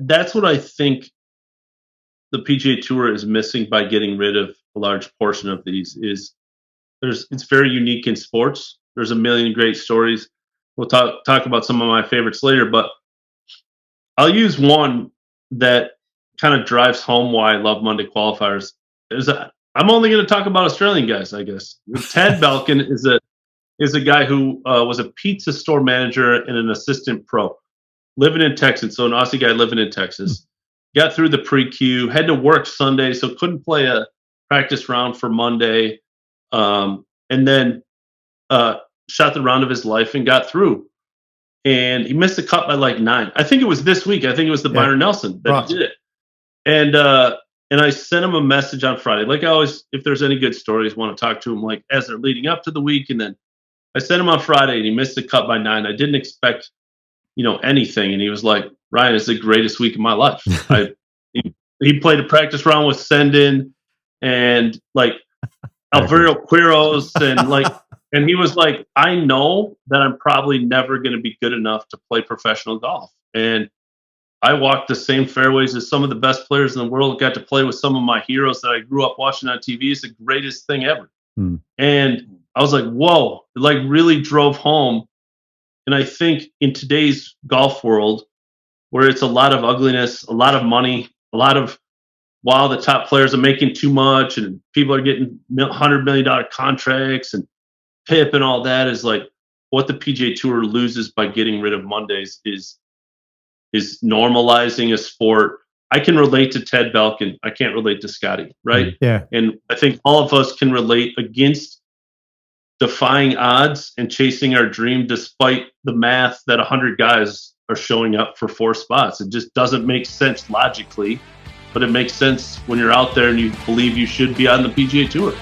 that's what I think the PGA Tour is missing by getting rid of a large portion of these. It's very unique in sports. There's a million great stories. We'll talk about some of my favorites later, but I'll use one that kind of drives home why I love Monday Qualifiers. I'm only going to talk about Australian guys, I guess. Ted Belkin is a guy who was a pizza store manager and an assistant pro, living in Texas. So an Aussie guy living in Texas. Got through the pre-Q, had to work Sunday, so couldn't play a practice round for Monday. And then shot the round of his life and got through. And he missed the cut by like 9. I think it was this week. I think it was the Byron Nelson that did it. And I sent him a message on Friday. Like I always, if there's any good stories, want to talk to him like as they're leading up to the week. And then I sent him on Friday and he missed the cut by 9. I didn't expect, anything. And he was like, Ryan, it's the greatest week of my life. He played a practice round with Sendin and like Alvaro Quiros and he was like, I know that I'm probably never going to be good enough to play professional golf. And I walked the same fairways as some of the best players in the world, got to play with some of my heroes that I grew up watching on TV. It's the greatest thing ever. And I was like, whoa, it like really drove home. And I think in today's golf world, where it's a lot of ugliness, a lot of money, a lot of, wow, the top players are making too much and people are getting $100 million contracts and PIP and all that, is like what the PGA Tour loses by getting rid of Mondays is normalizing a sport. I can relate to Ted Belkin. I can't relate to Scotty, right? Yeah. And I think all of us can relate against defying odds and chasing our dream despite the math that 100 guys are showing up for 4 spots. It just doesn't make sense logically, but it makes sense when you're out there and you believe you should be on the PGA Tour.